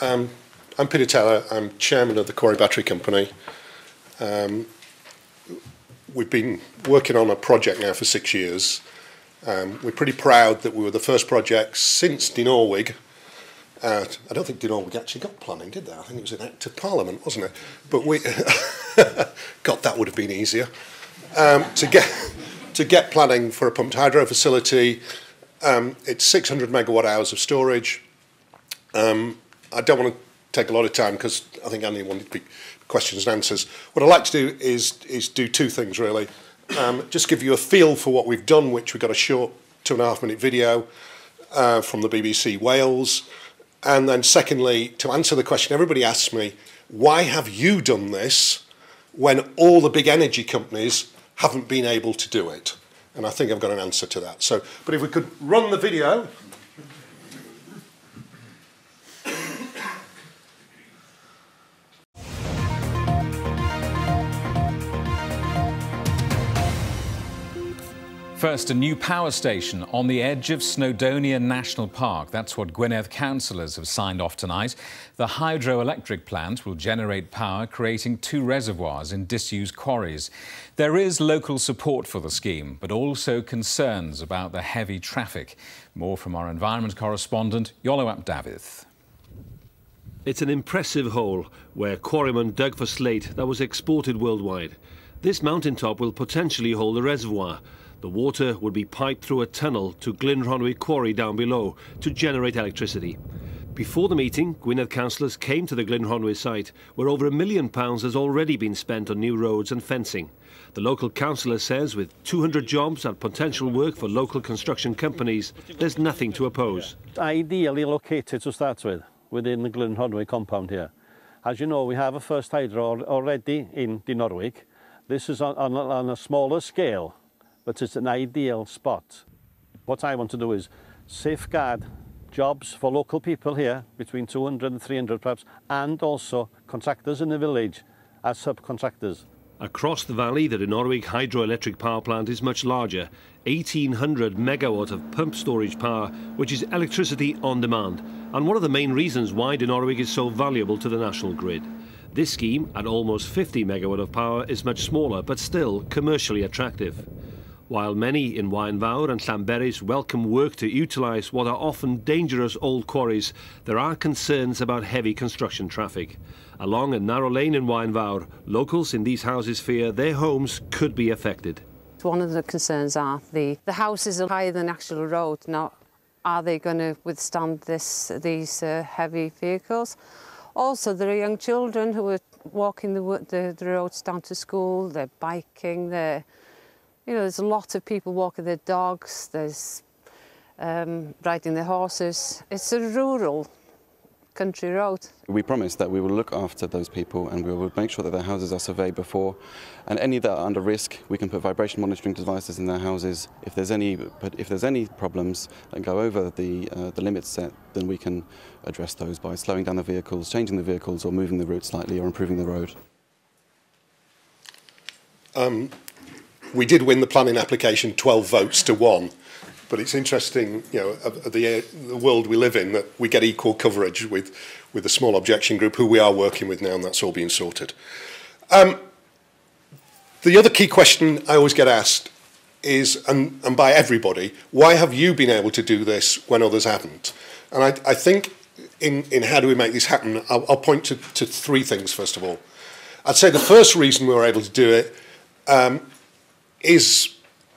I'm Peter Taylor. I'm chairman of the Quarry Battery Company. We've been working on a project now for 6 years. We're pretty proud that we were the first project since Dinorwig. I don't think Dinorwig actually got planning, did they? I think it was an Act of Parliament, wasn't it? But we, God, that would have been easier. To get planning for a pumped hydro facility. It's 600 megawatt hours of storage. I don't want to take a lot of time because I think Andy wanted to be questions and answers. What I'd like to do is do two things really. Just give you a feel for what we've done, which we got a short 2.5-minute video from the BBC Wales. And then secondly, to answer the question, everybody asks me, why have you done this when all the big energy companies haven't been able to do it? And I think I've got an answer to that. So, but if we could run the video. First, a new power station on the edge of Snowdonia National Park. That's what Gwynedd councillors have signed off tonight. The hydroelectric plant will generate power, creating 2 reservoirs in disused quarries. There is local support for the scheme, but also concerns about the heavy traffic. More from our environment correspondent, Iolo ap Dafydd. It's an impressive hole where quarrymen dug for slate that was exported worldwide. This mountaintop will potentially hold a reservoir. The water would be piped through a tunnel to Glynhronwy quarry down below to generate electricity. Before the meeting, Gwynedd councillors came to the Glynhronwy site, where over £1 million has already been spent on new roads and fencing. The local councillor says with 200 jobs and potential work for local construction companies, there's nothing to oppose. Ideally located to start with, within the Glynhronwy compound here. As you know, we have a first hydro already in Dinorwig. This is on a smaller scale, but it's an ideal spot. What I want to do is safeguard jobs for local people here, between 200 and 300 perhaps, and also contractors in the village as subcontractors. Across the valley, the Dinorwig hydroelectric power plant is much larger, 1,800 megawatt of pump storage power, which is electricity on demand, and one of the main reasons why Dinorwig is so valuable to the national grid. This scheme, at almost 50 megawatt of power, is much smaller, but still commercially attractive. While many in Waenvawr and Llanberis welcome work to utilise what are often dangerous old quarries, there are concerns about heavy construction traffic. Along a narrow lane in Waenvawr, locals in these houses fear their homes could be affected. One of the concerns are the houses are higher than the actual road. Now, are they going to withstand these heavy vehicles? Also, there are young children who are walking the roads down to school, they're biking, there's a lot of people walking their dogs, there's riding their horses. It's a rural country road. We promise that we will look after those people and we will make sure that their houses are surveyed before, and any that are under risk, we can put vibration monitoring devices in their houses. If there's any problems that go over the limits set, then we can address those by slowing down the vehicles, changing the vehicles, or moving the route slightly, or improving the road. We did win the planning application 12 votes to 1, but it's interesting, of the world we live in, that we get equal coverage with a small objection group who we are working with now, and that's all being sorted. The other key question I always get asked is, and by everybody, why have you been able to do this when others haven't? And I think in how do we make this happen, I'll point to 3 things, first of all. I'd say the first reason we were able to do it is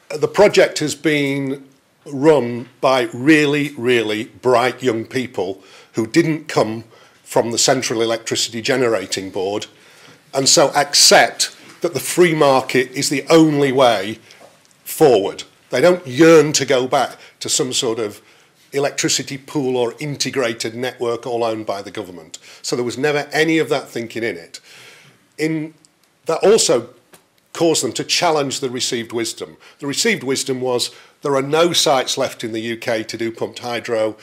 the project has been run by really, really bright young people who didn't come from the Central Electricity Generating Board, and so accept that the free market is the only way forward. They don't yearn to go back to some sort of electricity pool or integrated network all owned by the government. So there was never any of that thinking in it. That also caused them to challenge the received wisdom. The received wisdom was there are no sites left in the UK to do pumped hydro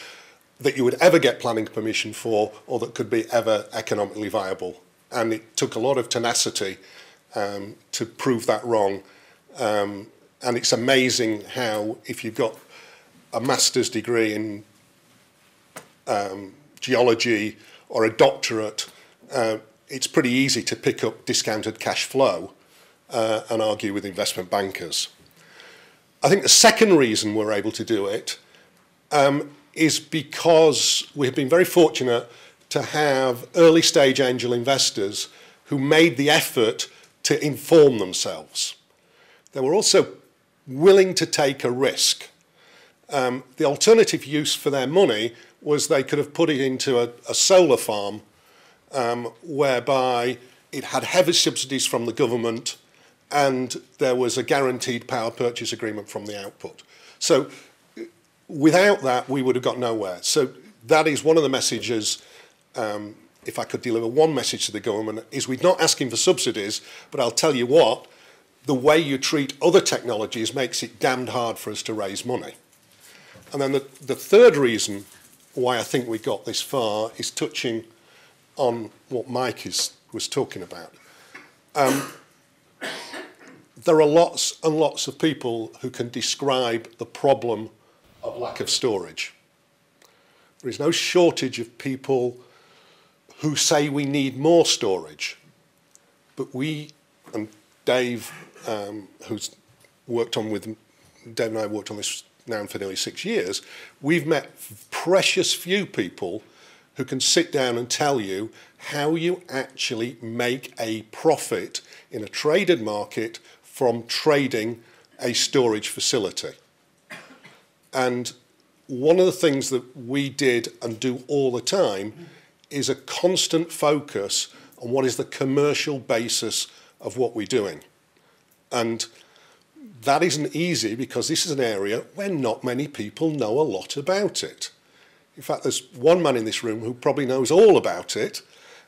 that you would ever get planning permission for or that could be ever economically viable. And it took a lot of tenacity to prove that wrong. And it's amazing how, if you've got a master's degree in geology or a doctorate, it's pretty easy to pick up discounted cash flow and argue with investment bankers. I think the second reason we're able to do it is because we've been very fortunate to have early stage angel investors who made the effort to inform themselves. They were also willing to take a risk. The alternative use for their money was they could have put it into a solar farm whereby it had heavy subsidies from the government and there was a guaranteed power purchase agreement from the output. So without that, we would have got nowhere. So that is one of the messages, if I could deliver one message to the government, is we're not asking for subsidies, but I'll tell you what, the way you treat other technologies makes it damned hard for us to raise money. And then the third reason why I think we got this far is touching on what Mike was talking about. There are lots and lots of people who can describe the problem of lack of storage. There is no shortage of people who say we need more storage. But we, and Dave, who's worked on with, Dave and I have worked on this now for nearly 6 years, we've met precious few people who can sit down and tell you how you actually make a profit in a traded market from trading a storage facility. And one of the things that we did and do all the time is a constant focus on what is the commercial basis of what we're doing. And that isn't easy because this is an area where not many people know a lot about it. In fact, there's one man in this room who probably knows all about it,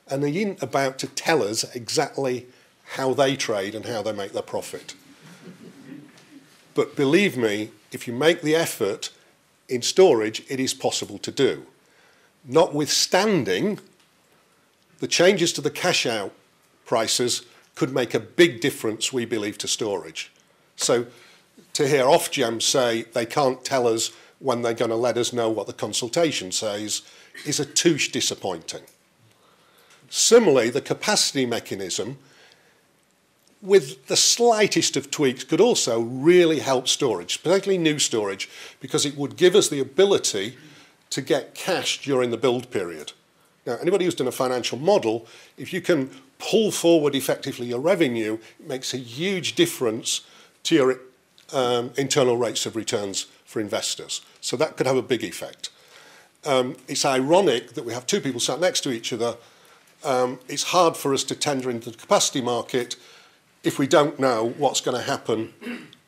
and he isn't about to tell us exactly how they trade and how they make their profit. But believe me, if you make the effort in storage, it is possible to do. Notwithstanding, the changes to the cash out prices could make a big difference, we believe, to storage. So to hear Ofgem say they can't tell us when they're going to let us know what the consultation says is a touche disappointing. Similarly, the capacity mechanism, with the slightest of tweaks, could also really help storage, particularly new storage, because it would give us the ability to get cash during the build period. Now, anybody who's done a financial model, if you can pull forward effectively your revenue, it makes a huge difference to your internal rates of returns for investors. So that could have a big effect. It's ironic that we have two people sat next to each other. It's hard for us to tender into the capacity market if we don't know what's going to happen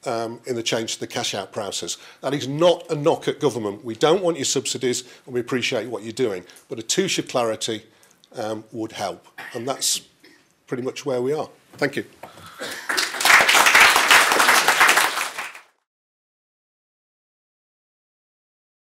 in the change to the cash out process. That is not a knock at government. We don't want your subsidies and we appreciate what you're doing, but a touche of clarity would help. And that's pretty much where we are. Thank you.